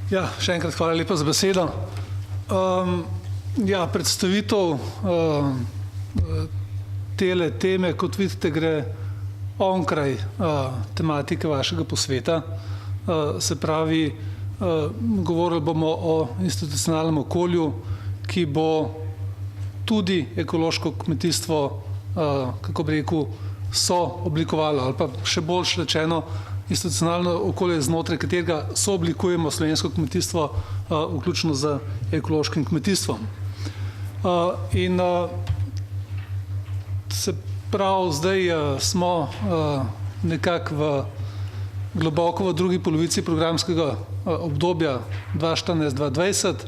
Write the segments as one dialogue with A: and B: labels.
A: Ja, še enkrat hvala lepa za besedo. Predstavitev tele teme, kot vidite, gre onkraj tematike vašega posveta. Se pravi, govorili bomo o institucionalnem okolju, ki bo tudi ekološko kmetijstvo, kako bi rekel, sooblikovalo ali pa še boljše rečeno, institucionalno okolje, znotraj katerega sooblikujemo slovensko kmetijstvo, vključno z ekološkim kmetijstvom. Se pravi, zdaj smo nekako globoko v drugi polovici programskega obdobja 2014-2020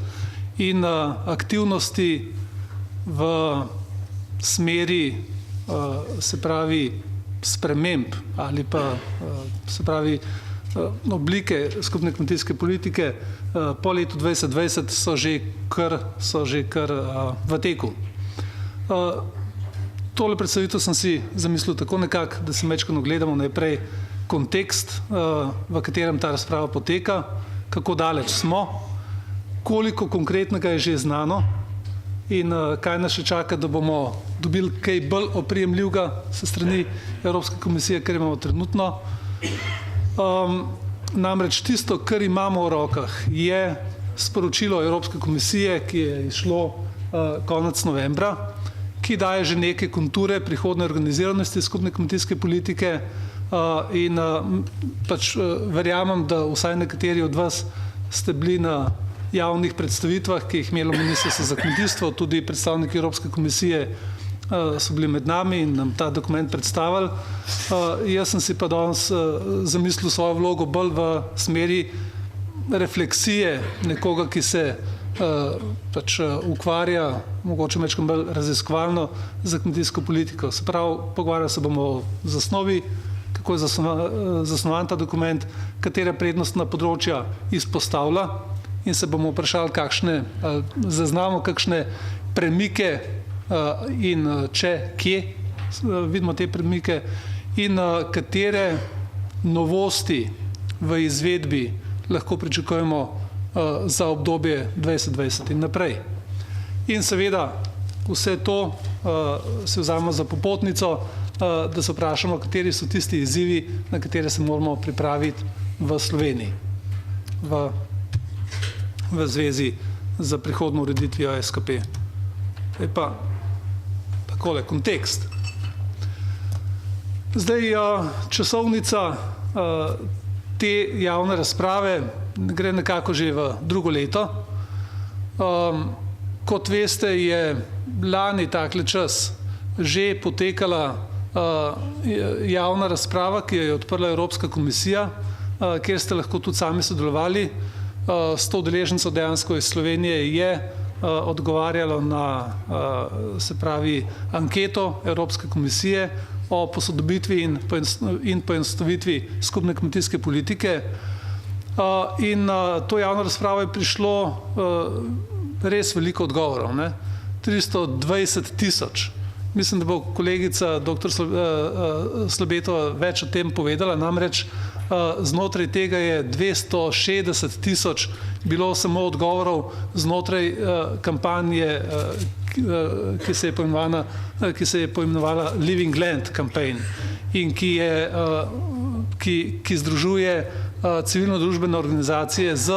A: in aktivnosti v smeri, se pravi, sprememb ali pa, se pravi, oblike skupne kmetijske politike po letu 2020 so že kar v teku. Tole predstavitev sem si zamislil tako nekako, da si majčkeno ogledamo najprej kontekst, v katerem ta razprava poteka, kako daleč smo, koliko konkretnega je že znano in kaj nas še čaka, da bomo dobili kaj bolj oprijemljivega s strani Evropske komisije, kar imamo trenutno. Namreč tisto, kar imamo v rokah, je sporočilo Evropske komisije, ki je izšlo konec novembra, ki daje že neke konture prihodnje organiziranosti skupne kmetijske politike in pač verjamem, da vsaj nekateri od vas ste bili na javnih predstavitvah, ki jih imelo Ministrstvo za kmetijstvo, tudi predstavniki Evropske komisije so bili med nami in nam ta dokument predstavili. Jaz sem si pa danes zamislil svojo vlogo bolj v smeri refleksije nekoga, ki se pač ukvarja, mogoče majčkeno bolj raziskovalno, za kmetijsko politiko. Se pravi, pogovarjali se bomo o zasnovi, kako je zasnovan ta dokument, katera prednostna področja izpostavlja, in se bomo vprašali, zaznamo kakšne premike in če, kje vidimo te premike in katere novosti v izvedbi lahko pričakujemo za obdobje 2020 in naprej. In seveda vse to se vzamemo za popotnico, da se vprašamo, kateri so tisti izzivi, na katere se moramo pripraviti v Sloveniji v zvezi z prihodnjo ureditvijo SKP. Zdaj pa takole, kontekst. Zdaj časovnica te javne razprave gre nekako že v drugo leto. Kot veste, je lani takle čas že potekala javna razprava, ki jo je odprla Evropska komisija, kjer ste lahko tudi sami sodelovali. 100 udeležencev dejansko iz Slovenije je odgovarjalo na, se pravi, anketo Evropske komisije o posodobitvi in poenostavitvi skupne kmetijske politike. In to javno razpravo je prišlo res veliko odgovorov, 320 000. Mislim, da bo kolegica dr. Slabetova več o tem povedala, namreč znotraj tega je 260 000 bilo samo odgovorov znotraj kampanje, ki se je poimenovala Living Land Campaign in ki združuje civilno-družbene organizacije z,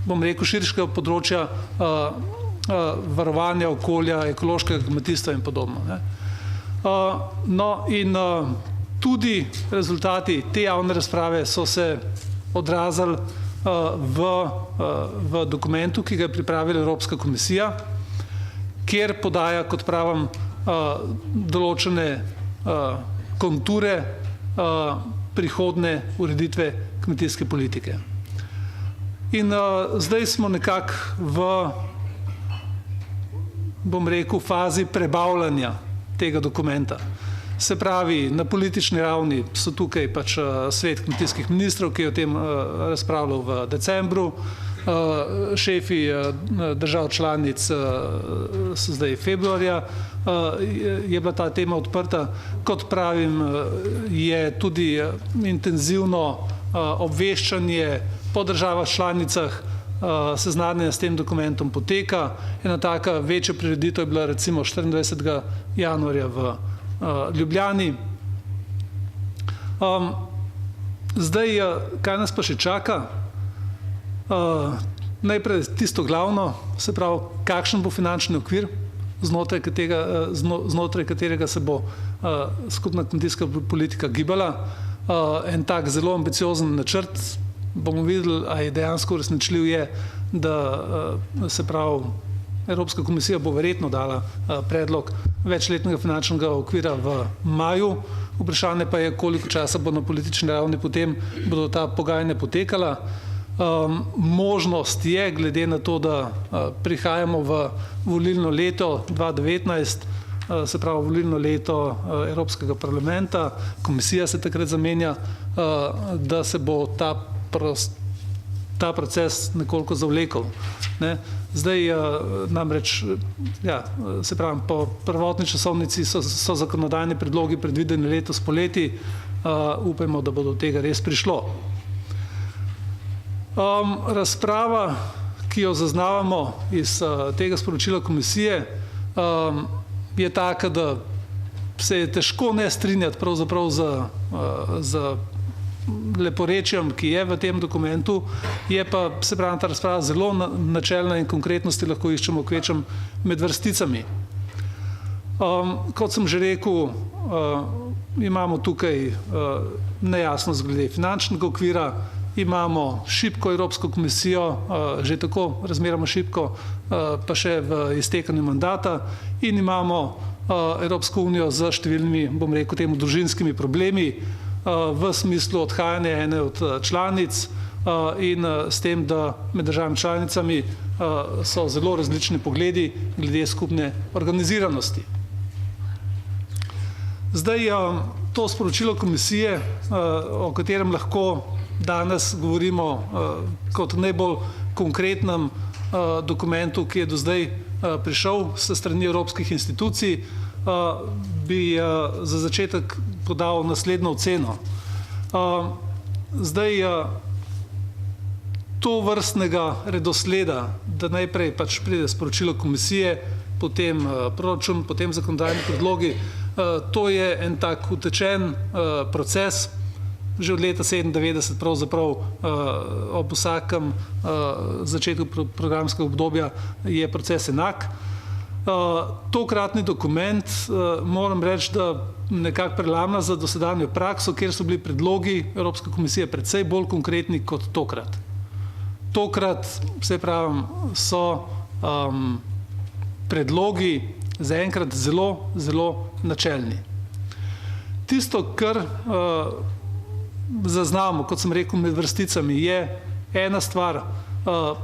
A: bom rekel, širšega področja varovanja okolja, ekološkega kmetijstva in podobno. No in tudi rezultati te javne razprave so se odrazili v dokumentu, ki ga je pripravila Evropska komisija, kjer podaja, kot pravim, določene konture prihodne ureditve kmetijske politike. In zdaj smo nekako v, bom rekel, fazi prebavljanja tega dokumenta. Se pravi, na politični ravni so tukaj pač svet kmetijskih ministrov, ki je o tem razpravljal v decembru, šefi držav članic so zdaj februarja, je bila ta tema odprta. Kot pravim, je tudi intenzivno obveščanje po državah članicah seznanjanje s tem dokumentom poteka. Ena taka večja prireditev je bila recimo 24. januarja v Ljubljani. Zdaj, kaj nas pa še čaka? Najprej tisto glavno, se pravi, kakšen bo finančni okvir, znotraj katerega se bo skupna kmetijska politika gibala. En tak zelo ambiciozen načrt, bomo videli, a je dejansko uresničljiv, je, da se pravi, Evropska komisija bo verjetno dala predlog večletnega finančnega okvira v maju. Vprašanje pa je, koliko časa bo na politični ravni potem bodo ta pogajanja potekala. Možnost je, glede na to, da prihajamo v volilno leto 2019, se pravi volilno leto Evropskega parlamenta, komisija se takrat zamenja, da se bo ta proces nekoliko zavlekel. Zdaj namreč, se pravi, po prvotni časovnici so zakonodajni predlogi predvideni letos poleti, upajmo, da bo do tega res prišlo. Razprava, ki jo zaznavamo iz tega sporočila komisije, je taka, da se je težko ne strinjati pravzaprav z leporečjem, ki je v tem dokumentu, je pa, se pravi, ta razprava zelo načelna in konkretnosti lahko iščemo kvečem med vrsticami. Kot sem že rekel, imamo tukaj nejasnost glede finančnega okvira, imamo šibko Evropsko komisijo, že tako razmeroma šibko, pa še v iztekanju mandata, in imamo Evropsko unijo z številnimi, bom rekel temu, družinskimi problemi, v smislu odhajanja ene od članic in s tem, da med državami članicami so zelo različni pogledi glede skupne organiziranosti. Zdaj, to sporočilo komisije, o katerem lahko danes govorimo kot najbolj konkretnem dokumentu, ki je do zdaj prišel s strani evropskih institucij, bi za začetek podal naslednjo oceno. Zdaj, to vrstnega redosleda, da najprej pač pride sporočilo komisije, potem proračun, potem zakonodajni predlogi, to je en tak utečen proces, že od leta 1997 pravzaprav ob vsakem začetku programskega obdobja je proces enak. Tokratni dokument, moram reči, da nekako prelamna za dosedanjo prakso, kjer so bili predlogi Evropske komisije precej bolj konkretni kot tokrat. Tokrat, se pravim, so predlogi zaenkrat zelo, zelo načelni. Tisto, kar zaznamo, kot sem rekel, med vrsticami, je ena stvar,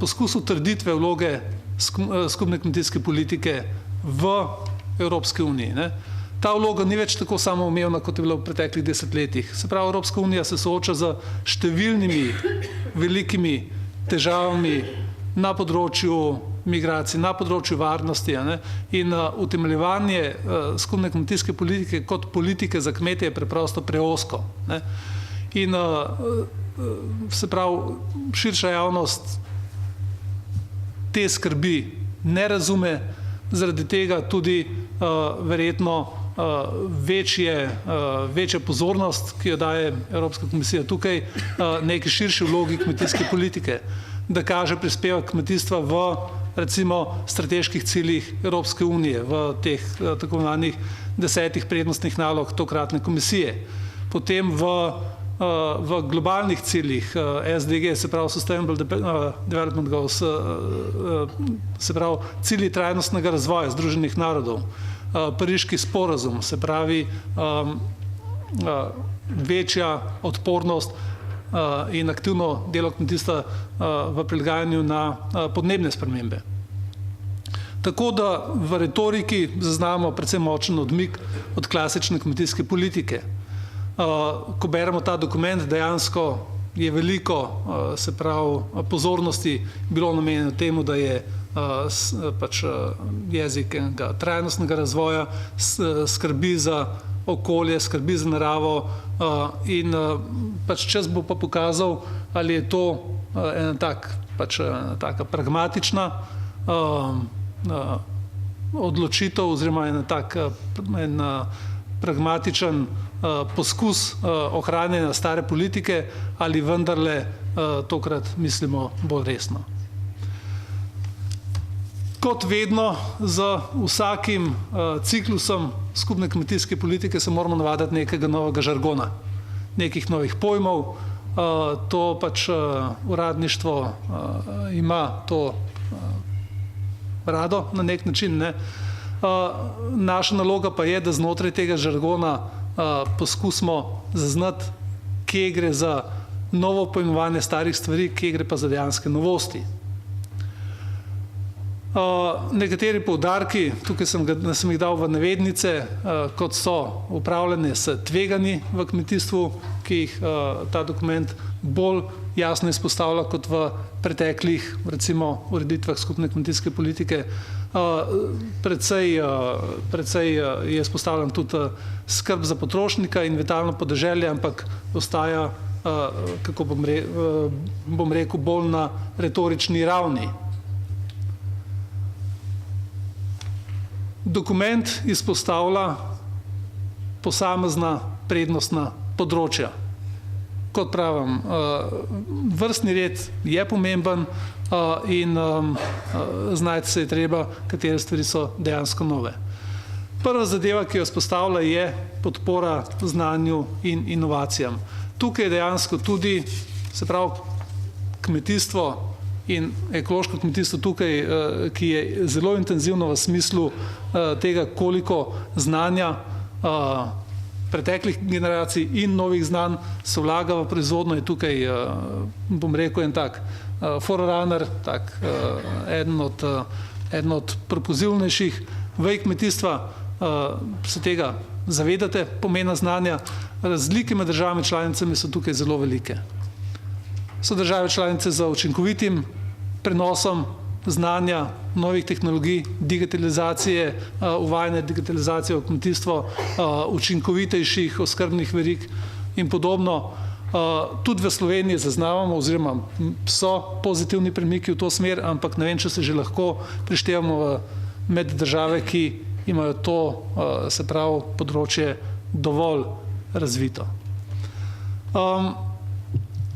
A: poskus utrditve vloge skupne kmetijske politike v Evropski uniji. Ta vloga ni več tako samoumevna, kot je bila v preteklih desetletjih. Se pravi, Evropska unija se sooča z številnimi velikimi težavami na področju migracij, na področju varnosti, in utemeljevanje skupne kmetijske politike kot politike za kmete je preprosto preozko. In se pravi, širša javnost te skrbi ne razume, zaradi tega tudi verjetno večja pozornost, ki jo daje Evropska komisija tukaj, neki širši vlogi kmetijske politike, da kaže prispevek kmetijstva v recimo strateških ciljih Evropske unije, v teh tako imenovanih 10 prednostnih nalog tokratne komisije. Potem v globalnih ciljih SDG, se pravi Sustainable Development Goals, se pravi cilji trajnostnega razvoja Združenih narodov, Pariški sporazum, se pravi večja odpornost in aktivno delo kmetijstva v prilagajanju na podnebne spremembe. Tako da v retoriki zaznamo predvsem močen odmik od klasične kmetijske politike. Ko beremo ta dokument, dejansko je veliko, se pravi, pozornosti bilo namenjeno temu, da je pač jezik trajnostnega razvoja, skrbi za okolje, skrbi za naravo in pač čas bo pa pokazal, ali je to en tak pač taka pragmatična odločitev oziroma en pragmatičen poskus ohranjanja stare politike ali vendarle tokrat mislimo bolj resno. Kot vedno z vsakim ciklusom skupne kmetijske politike se moramo navaditi nekega novega žargona, nekih novih pojmov. To pač uradništvo ima to rado na nek način. Ne? Naša naloga pa je, da znotraj tega žargona poskusimo zaznati, kje gre za novo pojmovanje starih stvari, kje gre pa za dejanske novosti. Nekateri poudarki, tukaj sem jih dal v navednice, kot so upravljanje s tveganji v kmetijstvu, ki jih ta dokument bolj jasno izpostavlja kot v preteklih, recimo, ureditvah skupne kmetijske politike. Precej je izpostavljen tudi skrb za potrošnika in vitalno podeželje, ampak ostaja, kako bom rekel, bolj na retorični ravni. Dokument izpostavlja posamezna prednostna področja. Kot pravim, vrstni red je pomemben in znajti se je treba, katere stvari so dejansko nove. Prva zadeva, ki jo izpostavlja, je podpora znanju in inovacijam. Tukaj je dejansko tudi, se pravi, kmetijstvo in ekološko kmetijstvo tukaj, ki je zelo intenzivno v smislu tega, koliko znanja preteklih generacij in novih znanj se vlaga v proizvodnjo, je tukaj, bom rekel, en tak forerunner, eden od propulzivnejših vej kmetijstva. Se tega zavedate, pomena znanja. Razlike med državami članicami so tukaj zelo velike. So države članice za učinkovitim prenosom znanja, novih tehnologij, digitalizacije, uvajanje digitalizacije v kmetijstvo, učinkovitejših oskrbnih verig in podobno. Tudi v Sloveniji zaznavamo oziroma so pozitivni premiki v to smer, ampak ne vem, če se že lahko prištevamo med države, ki imajo to, se pravi, področje dovolj razvito.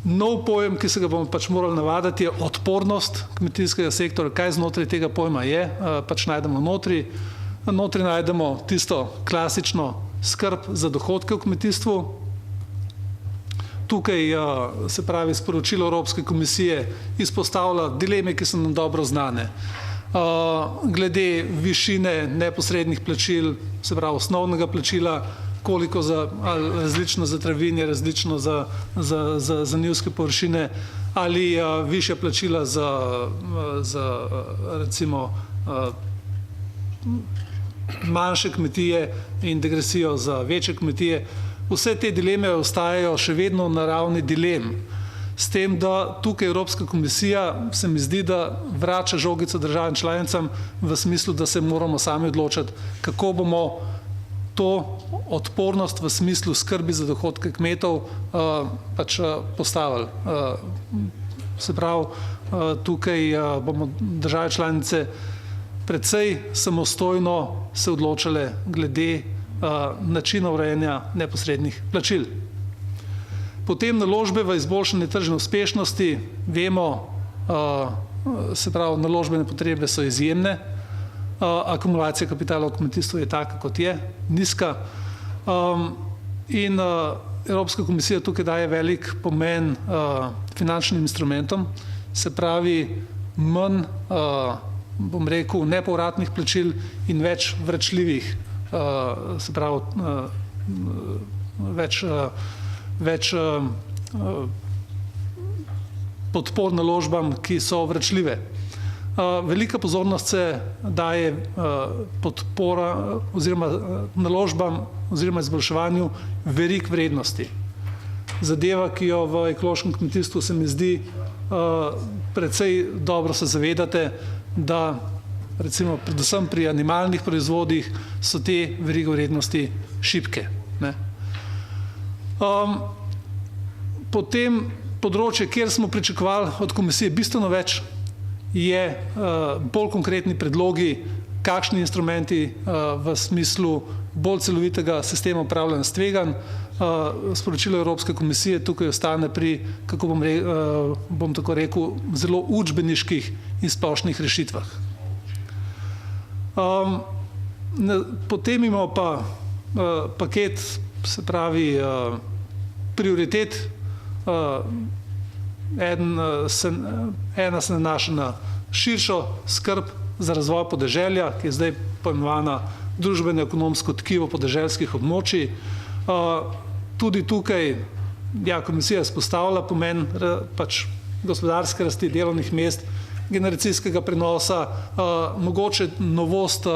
A: Nov pojem, ki se ga bomo pač morali navaditi, je odpornost kmetijskega sektorja. Kaj znotraj tega pojma je, pač najdemo notri. Notri najdemo tisto klasično skrb za dohodke v kmetijstvu. Tukaj, se pravi, sporočilo Evropske komisije izpostavlja dileme, ki so nam dobro znane. Glede višine neposrednih plačil, se pravi, osnovnega plačila, koliko različno za travinje, različno za njivske površine ali višja plačila za recimo manjše kmetije in degresijo za večje kmetije. Vse te dileme ostajajo še vedno na ravni dilem. S tem, da tukaj Evropska komisija, se mi zdi, da vrača žogico državam članicam v smislu, da se moramo sami odločiti, kako bomo to odpornost v smislu skrbi za dohodke kmetov pač postavili. Se pravi, tukaj bomo države članice precej samostojno se odločale glede načina urejanja neposrednih plačil. Potem naložbe v izboljšanje tržne uspešnosti. Vemo, se pravi, naložbene potrebe so izjemne. Akumulacija kapitala v kmetijstvu je taka, kot je, nizka. In Evropska komisija tukaj daje velik pomen finančnim instrumentom, se pravi, manj, bom rekel, nepovratnih plačil in več vračljivih, se pravi, več podpor naložbam, ki so vračljive. Velika pozornost se daje podpora oziroma naložbam oziroma izboljševanju verig vrednosti. Zadeva, ki jo v ekološkem kmetijstvu se mi zdi precej dobro se zavedate, da recimo predvsem pri animalnih proizvodih so te verige vrednosti šibke. Potem Področje, kjer smo pričakovali od komisije bistveno več, je bolj konkretni predlogi, kakšni instrumenti v smislu bolj celovitega sistema upravljanja s tveganj. Sporočilo Evropske komisije tukaj ostane pri, kako bom tako rekel, zelo učbeniških in splošnih rešitvah. Potem imamo pa paket, se pravi, prioritet. Ena se nanaša na širšo skrb za razvoj podeželja, ki je zdaj poimenovana družbeno-ekonomsko tkivo podeželskih območij. Tudi tukaj komisija izpostavlja pomen gospodarske rasti, delovnih mest, generacijskega prenosa, mogoče novost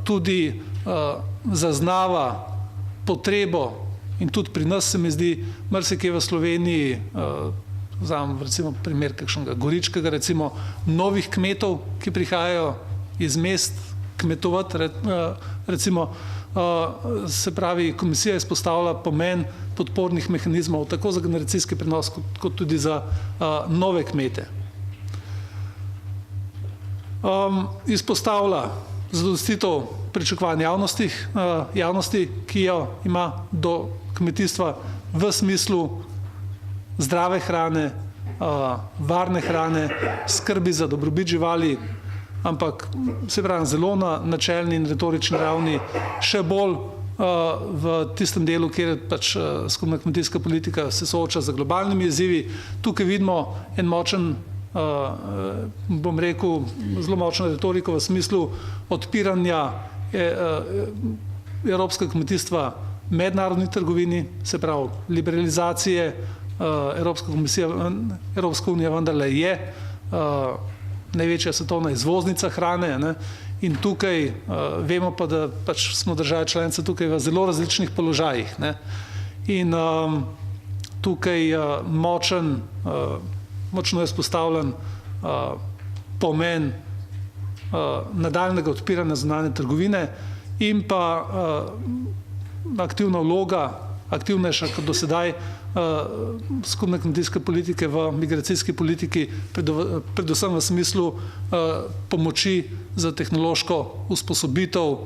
A: tudi zaznava potrebo in tudi pri nas se mi zdi, marsikje v Sloveniji, vzamem recimo primer kakšnega Goričkega, recimo novih kmetov, ki prihajajo iz mest kmetovati, recimo, se pravi, komisija izpostavlja pomen podpornih mehanizmov, tako za generacijski prenos, kot tudi za nove kmete. Izpostavlja zadostitev pričakovanj javnosti, ki jo ima do kmetijstva v smislu zdrave hrane, varne hrane, skrbi za dobrobit živali, ampak se pravi zelo na načelni in retorični ravni, še bolj v tistem delu, kjer skupna kmetijska politika se sooča z globalnimi izzivi. Tukaj vidimo en močen, bom rekel, zelo močno retoriko v smislu odpiranja evropskega kmetijstva mednarodni trgovini, se pravi liberalizacije. Evropska unija vendarle je največja svetovna izvoznica hrane, in tukaj vemo pa, da smo države članice tukaj v zelo različnih položajih. In tukaj močno je izpostavljen pomen nadaljnjega odpiranja zunanje trgovine in pa aktivna vloga, aktivnejša kot do sedaj, skupne kmetijske politike v migracijski politiki, predvsem v smislu pomoči za tehnološko usposobitev,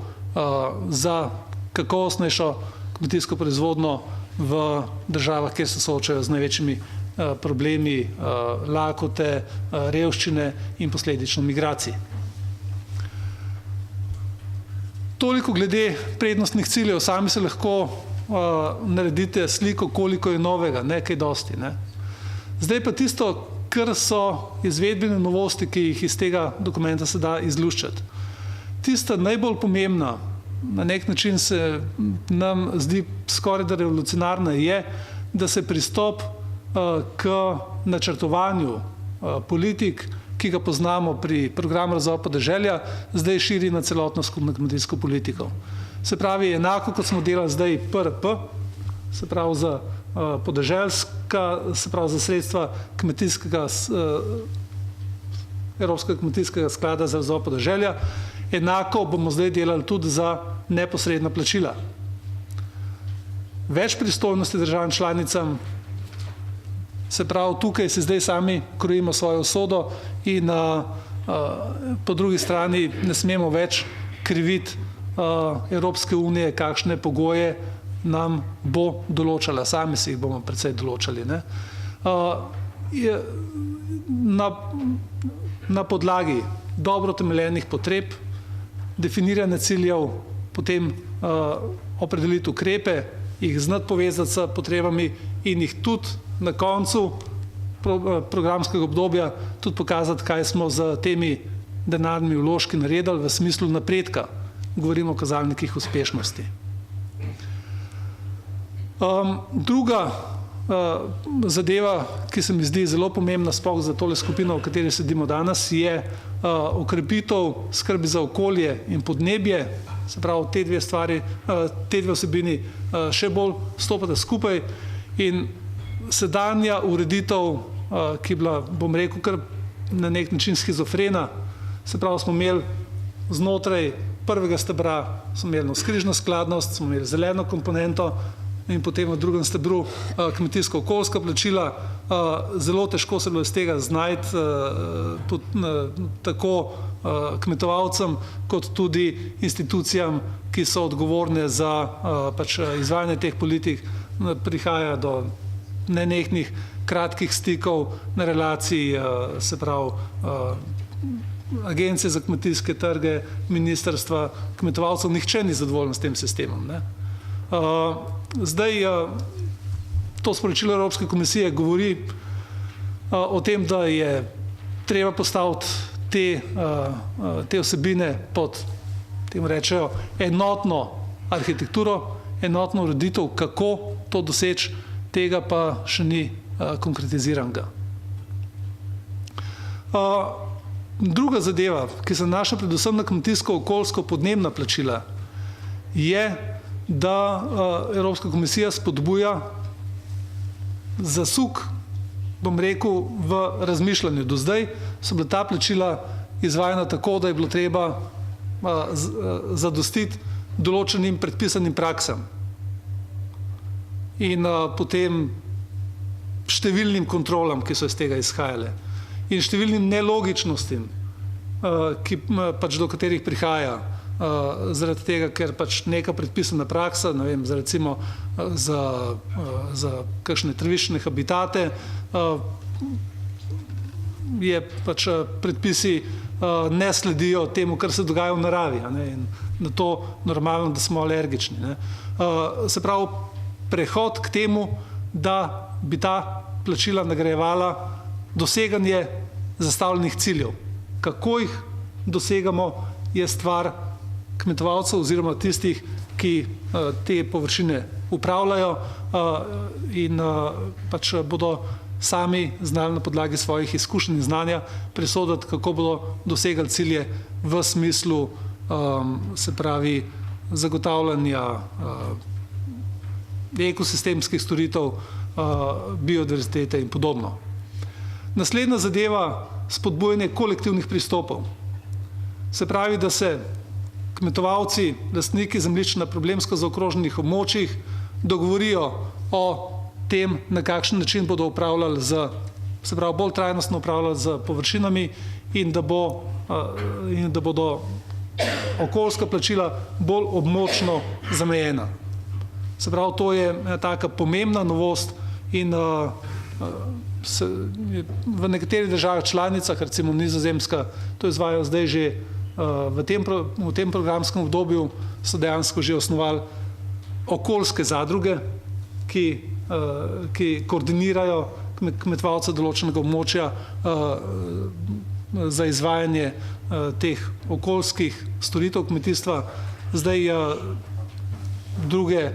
A: za kakovostnejšo kmetijsko proizvodnjo v državah, kjer se soočajo z največjimi problemi lakote, revščine in posledično migracij. Toliko glede prednostnih ciljev, sami se lahko naredite sliko, koliko je novega, ne kaj dosti. Zdaj pa tisto, kar so izvedbene novosti, ki jih iz tega dokumenta se da izluščati. Tista najbolj pomembna, na nek način se nam zdi skoraj da revolucionarna, je, da se pristop k načrtovanju politik, ki ga poznamo pri programu razvoja podeželja, zdaj širi na celotno skupno kmetijsko politiko. Se pravi, enako kot smo delali zdaj PRP, se pravi za podeželska, se pravi za sredstva Evropskega kmetijskega sklada za razvoj podeželja, enako bomo zdaj delali tudi za neposredna plačila. Več pristojnosti državam članicam, se pravi, tukaj se zdaj sami krojimo svojo usodo in po drugi strani ne smemo več kriviti Evropske unije, kakšne pogoje nam bo določala. Sami si jih bomo precej določali. Na podlagi dobro utemeljenih potreb, definiranja ciljev, potem opredeliti ukrepe, jih znati povezati s potrebami in jih tudi na koncu programskega obdobja tudi pokazati, kaj smo z temi denarnimi vložki naredili v smislu napredka. Govorimo o kazalnikih uspešnosti. Druga zadeva, ki se mi zdi zelo pomembna sploh za tole skupino, v kateri sedimo danes, je okrepitev skrbi za okolje in podnebje. Se pravi, te dve stvari, te dve vsebini še bolj stopata skupaj in sedanja ureditev, ki je bila, bom rekel, kar na nek način shizofrena, se pravi, smo imeli znotraj prvega stebra, smo imeli navzkrižno skladnost, smo imeli zeleno komponento, in potem v drugem stebru kmetijsko-okoljska plačila. Zelo težko se bilo iz tega znajti tako kmetovalcem kot tudi institucijam, ki so odgovorne za pač izvajanje teh politik. Prihaja do nenehnih kratkih stikov na relaciji, se pravi, agencije za kmetijske trge, ministrstva, kmetovalcev, nihče ni zadovoljen s tem sistemom, ne. Zdaj, to sporočilo Evropske komisije govori o tem, da je treba postaviti te vsebine pod, temu rečejo, enotno arhitekturo, enotno ureditev, kako to doseči, tega pa še ni konkretiziranega. Druga zadeva, ki se nanaša predvsem na kmetijsko-okoljsko podnebna plačila, je, da Evropska komisija spodbuja zasuk, bom rekel, v razmišljanju. Do zdaj so bila ta plačila izvajana tako, da je bilo treba zadostiti določenim predpisanim praksam in potem številnim kontrolam, ki so iz tega izhajale, in številnim nelogičnostim, do katerih prihaja zaradi tega, ker pač neka predpisana praksa, ne vem, recimo za kakšne traviščne habitate, je pač predpisi ne sledijo temu, kar se dogaja v naravi, a ne, in na to normalno, da smo alergični, ne. Se pravi, prehod k temu, da bi ta plačila nagrajevala doseganje zastavljenih ciljev. Kako jih dosegamo, je stvar kmetovalcev oziroma tistih, ki te površine upravljajo in pač bodo sami znali na podlagi svojih izkušenj in znanja presoditi, kako bodo dosegali cilje v smislu, se pravi, zagotavljanja ekosistemskih storitev, biodiverzitete in podobno. Naslednja zadeva, spodbujanje kolektivnih pristopov. Se pravi, da se kmetovalci, lastniki zemljišč na problemsko zaokroženih območjih dogovorijo o tem, na kakšen način bodo upravljali se pravi, bolj trajnostno upravljali z površinami in da bodo okoljska plačila bolj območno zamejena. Se pravi, to je taka pomembna novost in v nekaterih državah članicah, recimo Nizozemska, to izvajajo zdaj že v tem programskem obdobju, so dejansko že osnovali okoljske zadruge, ki koordinirajo kmetovalce določenega območja za izvajanje teh okoljskih storitev kmetijstva. Zdaj druge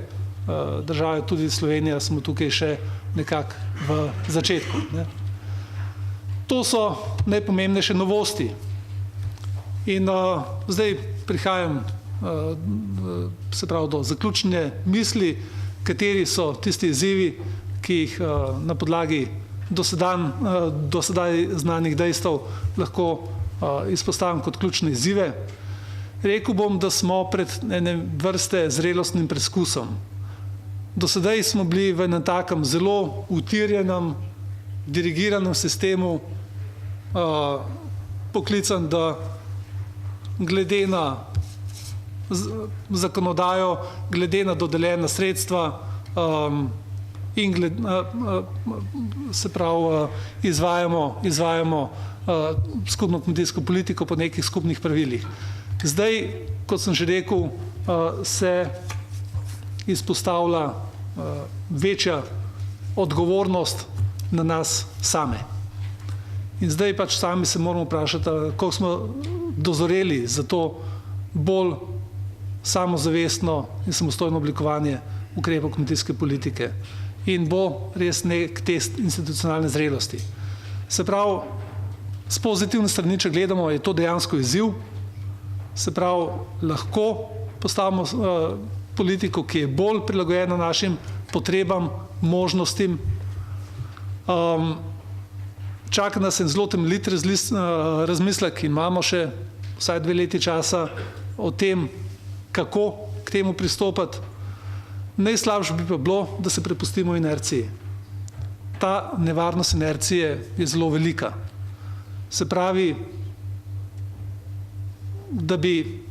A: države, tudi Slovenija, smo tukaj še nekako v začetku, ne. To so najpomembnejše novosti. In zdaj prihajam se pravi do zaključne misli, kateri so tisti izzivi, ki jih na podlagi do sedaj znanih dejstev lahko izpostavim kot ključne izzive. Rekel bom, da smo pred ene vrste zrelostnim preskusom. Do sedaj smo bili v enem takem zelo utirjenem, dirigiranem sistemu poklican, da glede na zakonodajo, glede na dodeljena sredstva in se pravi izvajamo skupno kmetijsko politiko po nekih skupnih pravilih. Zdaj, kot sem že rekel, se izpostavlja večja odgovornost na nas same. In zdaj pač sami se moramo vprašati, koliko smo dozoreli za to bolj samozavestno in samostojno oblikovanje ukrepov kmetijske politike in bo res nek test institucionalne zrelosti. Se pravi, s pozitivne strani, če gledamo, je to dejansko izziv. Se pravi, lahko postavimo politiko, ki je bolj prilagojena našim potrebam, možnostim. Čaka nas en zelo temeljit razmislek in imamo še vsaj 2 leti časa o tem, kako k temu pristopiti. Najslabše bi pa bilo, da se prepustimo inerciji. Ta nevarnost inercije je zelo velika. Se pravi, da bi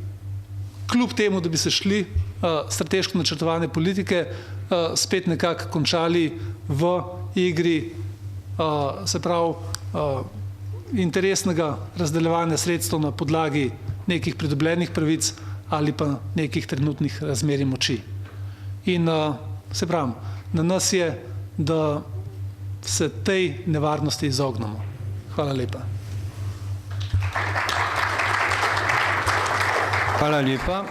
A: kljub temu, da bi se šli strateško načrtovane politike, spet nekako končali v igri, se pravi, interesnega razdeljevanja sredstev na podlagi nekih pridobljenih pravic ali pa nekih trenutnih razmerij moči. In se pravi, na nas je, da se tej nevarnosti izognemo. Hvala lepa.
B: Hvala lepa.